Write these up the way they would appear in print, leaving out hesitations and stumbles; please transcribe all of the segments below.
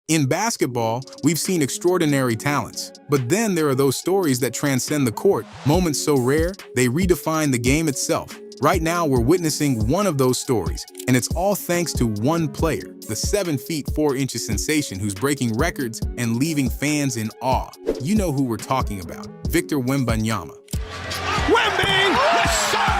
In basketball, we've seen extraordinary talents, but then there are those stories that transcend the court, moments so rare, they redefine the game itself. Right now, we're witnessing one of those stories, and it's all thanks to one player, the 7 feet 4 inches sensation who's breaking records and leaving fans in awe. You know who we're talking about, Victor Wembanyama. Wemby! Yes, sir!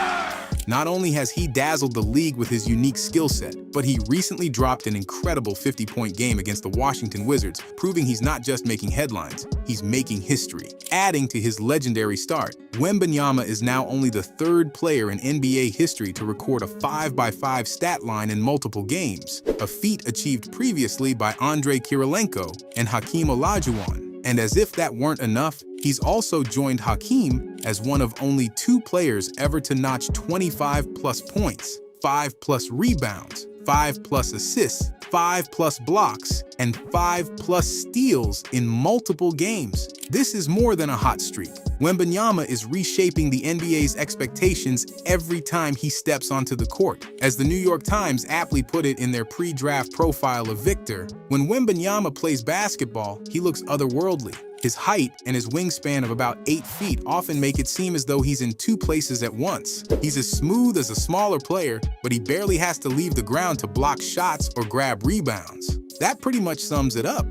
Not only has he dazzled the league with his unique skill set, but he recently dropped an incredible 50-point game against the Washington Wizards, proving he's not just making headlines, he's making history. Adding to his legendary start, Wembanyama is now only the 3rd player in NBA history to record a 5x5 stat line in multiple games, a feat achieved previously by Andrei Kirilenko and Hakeem Olajuwon. And as if that weren't enough, he's also joined Hakeem as one of only 2 players ever to notch 25+ points, 5+ rebounds, 5+ assists, 5+ blocks, and 5+ steals in multiple games. This is more than a hot streak. Wembanyama is reshaping the NBA's expectations every time he steps onto the court. As the New York Times aptly put it in their pre-draft profile of Victor, when Wembanyama plays basketball, he looks otherworldly. His height and his wingspan of about 8 feet often make it seem as though he's in 2 places at once. He's as smooth as a smaller player, but he barely has to leave the ground to block shots or grab rebounds. That pretty much sums it up.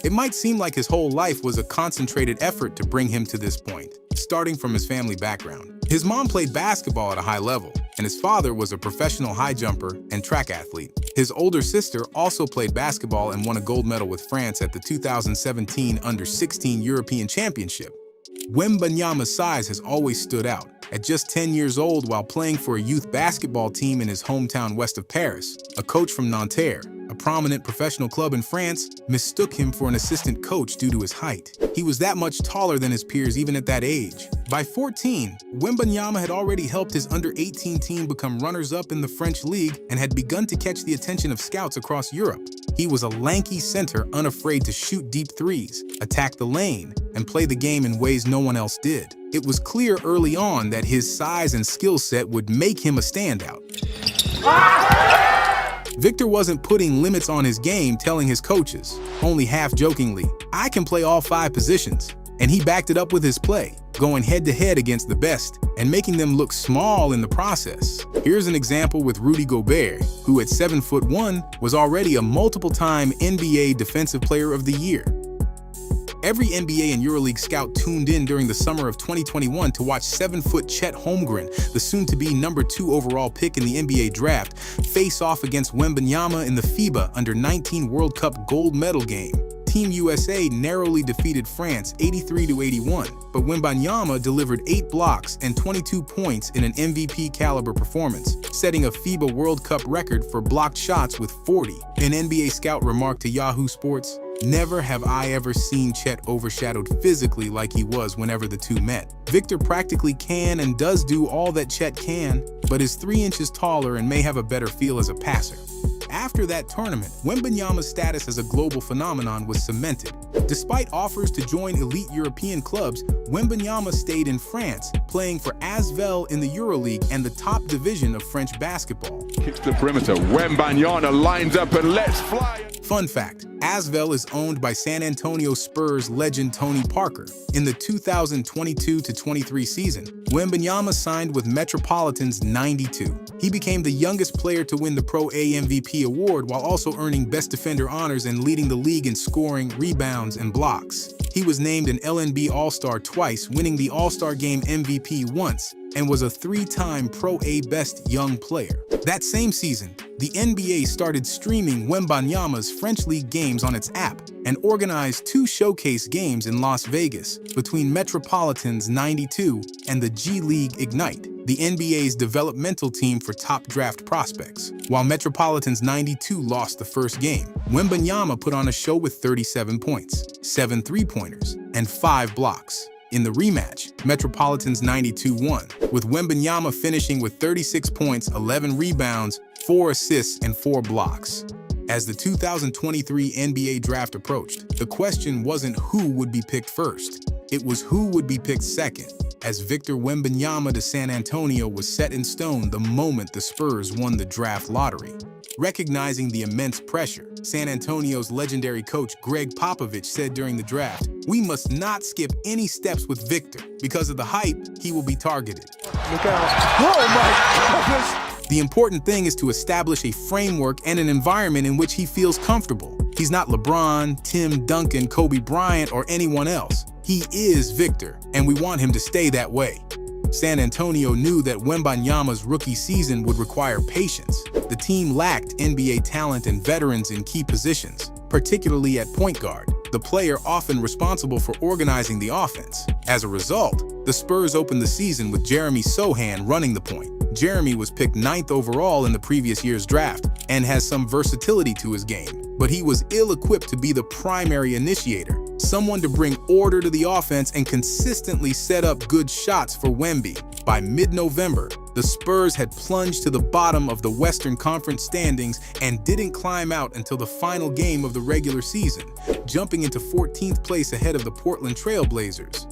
It might seem like his whole life was a concentrated effort to bring him to this point, starting from his family background. His mom played basketball at a high level, and his father was a professional high jumper and track athlete. His older sister also played basketball and won a gold medal with France at the 2017 Under-16 European Championship. Wembanyama's size has always stood out. At just 10 years old, while playing for a youth basketball team in his hometown west of Paris, a coach from Nanterre, a prominent professional club in France, mistook him for an assistant coach due to his height. He was that much taller than his peers even at that age. By 14, Wembanyama had already helped his under-18 team become runners-up in the French league and had begun to catch the attention of scouts across Europe. He was a lanky center unafraid to shoot deep threes, attack the lane, and play the game in ways no one else did. It was clear early on that his size and skill set would make him a standout. Victor wasn't putting limits on his game, telling his coaches, only half-jokingly, "I can play all 5 positions." And he backed it up with his play, going head-to-head against the best and making them look small in the process. Here's an example with Rudy Gobert, who at 7'1" was already a multiple-time NBA Defensive Player of the Year. Every NBA and EuroLeague scout tuned in during the summer of 2021 to watch 7-foot Chet Holmgren, the soon-to-be number 2 overall pick in the NBA draft, face off against Wembanyama in the FIBA Under-19 World Cup gold medal game. Team USA narrowly defeated France 83-81, but Wembanyama delivered 8 blocks and 22 points in an MVP-caliber performance, setting a FIBA World Cup record for blocked shots with 40. An NBA scout remarked to Yahoo Sports, "Never have I ever seen Chet overshadowed physically like he was whenever the two met. Victor practically can and does do all that Chet can, but is 3 inches taller and may have a better feel as a passer." After that tournament, Wembanyama's status as a global phenomenon was cemented. Despite offers to join elite European clubs, Wembanyama stayed in France, playing for Asvel in the EuroLeague and the top division of French basketball. Kicks the perimeter. Wembanyama lines up and lets fly. Fun fact, Asvel is owned by San Antonio Spurs legend Tony Parker. In the 2022-23 season, Wembanyama signed with Metropolitans 92. He became the youngest player to win the Pro A MVP award while also earning Best Defender honors and leading the league in scoring, rebounds, and blocks. He was named an LNB All-Star twice, winning the All-Star Game MVP once, and was a 3-time Pro A Best Young Player. That same season, the NBA started streaming Wembanyama's French League games on its app and organized 2 showcase games in Las Vegas between Metropolitans 92 and the G League Ignite, the NBA's developmental team for top draft prospects. While Metropolitans 92 lost the first game, Wembanyama put on a show with 37 points, 7 3-pointers, and 5 blocks. In the rematch, Metropolitans 92 won, with Wembanyama finishing with 36 points, 11 rebounds, 4 assists, and 4 blocks. As the 2023 NBA draft approached, the question wasn't who would be picked first, it was who would be picked second, as Victor Wembanyama to San Antonio was set in stone the moment the Spurs won the draft lottery. Recognizing the immense pressure, San Antonio's legendary coach Greg Popovich said during the draft, "We must not skip any steps with Victor. Because of the hype, he will be targeted. Look out. Oh my goodness! The important thing is to establish a framework and an environment in which he feels comfortable. He's not LeBron, Tim Duncan, Kobe Bryant, or anyone else. He is Victor, and we want him to stay that way." San Antonio knew that Wembanyama's rookie season would require patience. The team lacked NBA talent and veterans in key positions, particularly at point guard, the player often responsible for organizing the offense. As a result, the Spurs opened the season with Jeremy Sohan running the point. Jeremy was picked 9th overall in the previous year's draft and has some versatility to his game, but he was ill-equipped to be the primary initiator, someone to bring order to the offense and consistently set up good shots for Wemby. By mid-November, the Spurs had plunged to the bottom of the Western Conference standings and didn't climb out until the final game of the regular season, jumping into 14th place ahead of the Portland Trail Blazers.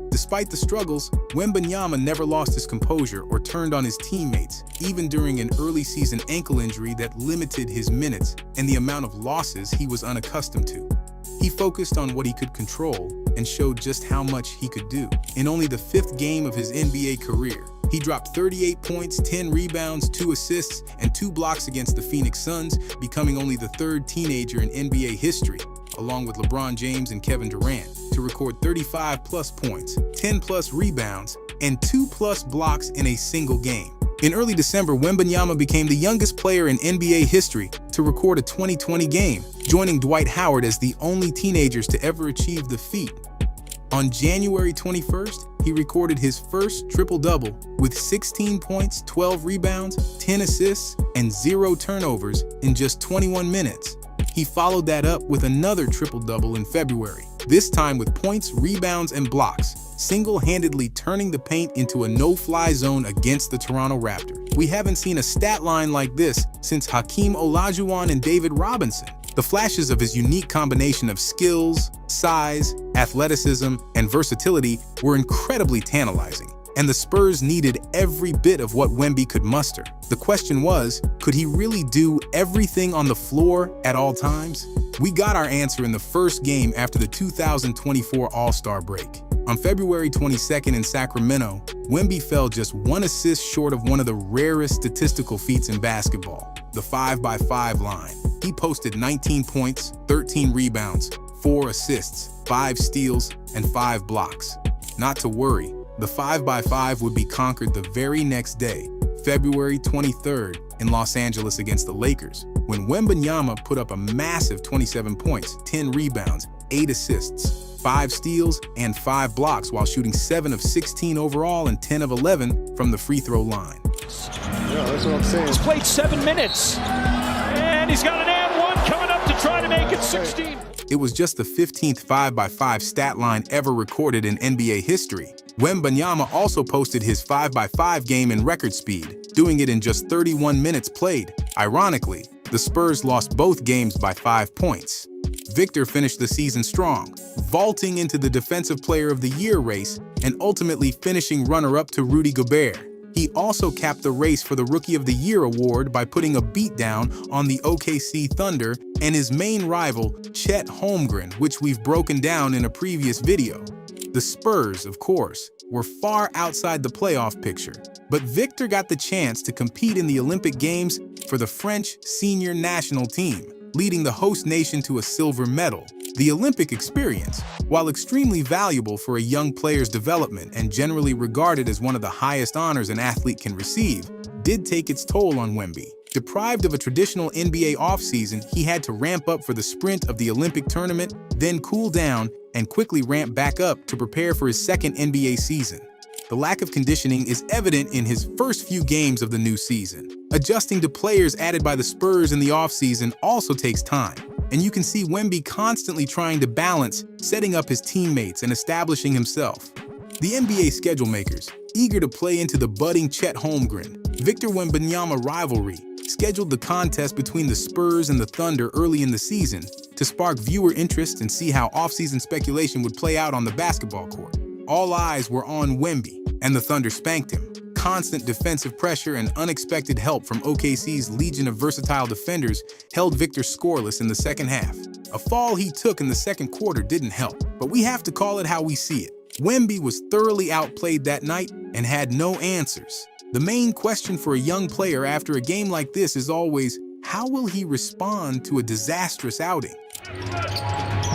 Despite the struggles, Wembanyama never lost his composure or turned on his teammates, even during an early season ankle injury that limited his minutes and the amount of losses he was unaccustomed to. He focused on what he could control and showed just how much he could do. In only the 5th game of his NBA career, he dropped 38 points, 10 rebounds, 2 assists, and 2 blocks against the Phoenix Suns, becoming only the 3rd teenager in NBA history, along with LeBron James and Kevin Durant, to record 35-plus points, 10-plus rebounds, and 2-plus blocks in a single game. In early December, Wembanyama became the youngest player in NBA history to record a 20-20 game, joining Dwight Howard as the only teenagers to ever achieve the feat. On January 21st, he recorded his first triple-double with 16 points, 12 rebounds, 10 assists, and 0 turnovers in just 21 minutes. He followed that up with another triple-double in February, this time with points, rebounds, and blocks, single-handedly turning the paint into a no-fly zone against the Toronto Raptors. We haven't seen a stat line like this since Hakeem Olajuwon and David Robinson. The flashes of his unique combination of skills, size, athleticism, and versatility were incredibly tantalizing, and the Spurs needed every bit of what Wemby could muster. The question was, could he really do everything on the floor at all times? We got our answer in the first game after the 2024 All-Star break. On February 22nd in Sacramento, Wemby fell just 1 assist short of one of the rarest statistical feats in basketball, the 5x5 line. He posted 19 points, 13 rebounds, 4 assists, 5 steals, and 5 blocks. Not to worry, the 5x5 would be conquered the very next day, February 23rd, in Los Angeles against the Lakers, when Wembanyama put up a massive 27 points, 10 rebounds, 8 assists, 5 steals, and 5 blocks while shooting 7 of 16 overall and 10 of 11 from the free throw line. Yeah, that's what I'm saying. He's played 7 minutes, and he's got an and one coming up to try to make it 16. It was just the 15th 5x5 stat line ever recorded in NBA history. Wembanyama also posted his 5x5 game in record speed, doing it in just 31 minutes played. Ironically, the Spurs lost both games by 5 points. Victor finished the season strong, vaulting into the Defensive Player of the Year race and ultimately finishing runner-up to Rudy Gobert. He also capped the race for the Rookie of the Year award by putting a beatdown on the OKC Thunder and his main rival, Chet Holmgren, which we've broken down in a previous video. The Spurs, of course, were far outside the playoff picture, but Victor got the chance to compete in the Olympic Games for the French senior national team, leading the host nation to a silver medal. The Olympic experience, while extremely valuable for a young player's development and generally regarded as one of the highest honors an athlete can receive, did take its toll on Wemby. Deprived of a traditional NBA offseason, he had to ramp up for the sprint of the Olympic tournament, then cool down and quickly ramp back up to prepare for his second NBA season. The lack of conditioning is evident in his first few games of the new season. Adjusting to players added by the Spurs in the offseason also takes time, and you can see Wemby constantly trying to balance setting up his teammates and establishing himself. The NBA schedule makers, eager to play into the budding Chet Holmgren, Victor Wembanyama rivalry, scheduled the contest between the Spurs and the Thunder early in the season to spark viewer interest and see how offseason speculation would play out on the basketball court. All eyes were on Wemby, and the Thunder spanked him, constant defensive pressure and unexpected help from OKC's legion of versatile defenders held Victor scoreless in the second half. A fall he took in the second quarter didn't help, but we have to call it how we see it. Wemby was thoroughly outplayed that night and had no answers. The main question for a young player after a game like this is always, how will he respond to a disastrous outing?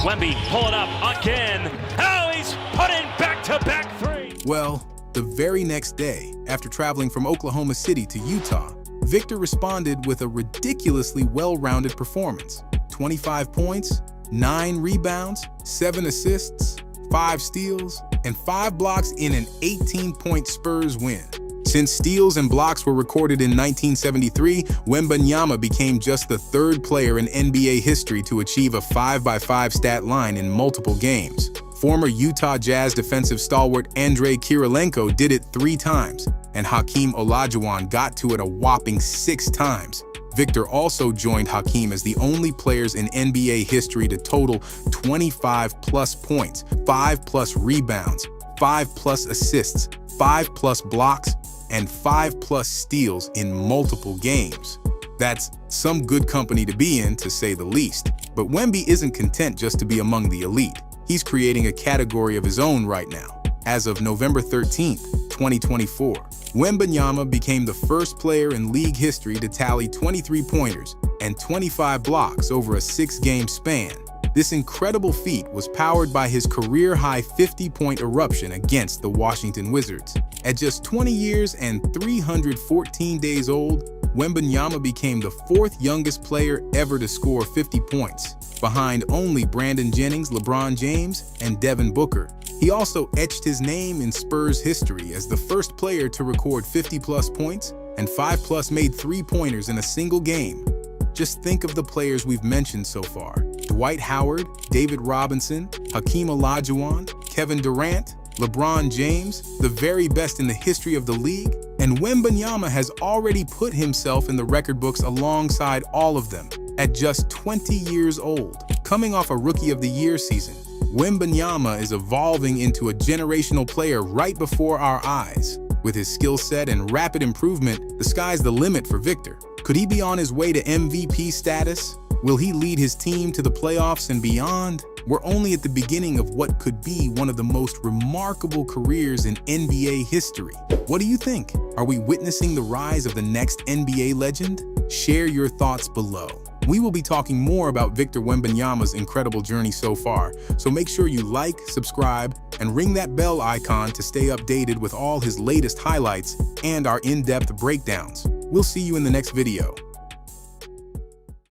Wemby, pull it up again. Oh, he's putting back-to-back three. Well, the very next day, after traveling from Oklahoma City to Utah, Victor responded with a ridiculously well-rounded performance. 25 points, 9 rebounds, 7 assists, 5 steals, and 5 blocks in an 18-point Spurs win. Since steals and blocks were recorded in 1973, Wembanyama became just the third player in NBA history to achieve a 5x5 stat line in multiple games. Former Utah Jazz defensive stalwart Andrei Kirilenko did it 3 times, and Hakeem Olajuwon got to it a whopping 6 times. Victor also joined Hakeem as the only players in NBA history to total 25-plus points, 5-plus rebounds, 5-plus assists, 5-plus blocks, and 5-plus steals in multiple games. That's some good company to be in, to say the least. But Wemby isn't content just to be among the elite. He's creating a category of his own right now. As of November 13th, 2024, Wembanyama became the first player in league history to tally 23 pointers and 25 blocks over a 6-game span. This incredible feat was powered by his career-high 50-point eruption against the Washington Wizards. At just 20 years and 314 days old, Wembanyama became the 4th youngest player ever to score 50 points, behind only Brandon Jennings, LeBron James, and Devin Booker. He also etched his name in Spurs history as the first player to record 50-plus points and 5-plus made 3-pointers in a single game. Just think of the players we've mentioned so far: Dwight Howard, David Robinson, Hakeem Olajuwon, Kevin Durant, LeBron James, the very best in the history of the league, and Wembanyama has already put himself in the record books alongside all of them at just 20 years old. Coming off a Rookie of the Year season, Wembanyama is evolving into a generational player right before our eyes. With his skill set and rapid improvement, the sky's the limit for Victor. Could he be on his way to MVP status? Will he lead his team to the playoffs and beyond? We're only at the beginning of what could be one of the most remarkable careers in NBA history. What do you think? Are we witnessing the rise of the next NBA legend? Share your thoughts below. We will be talking more about Victor Wembanyama's incredible journey so far, so make sure you like, subscribe, and ring that bell icon to stay updated with all his latest highlights and our in-depth breakdowns. We'll see you in the next video.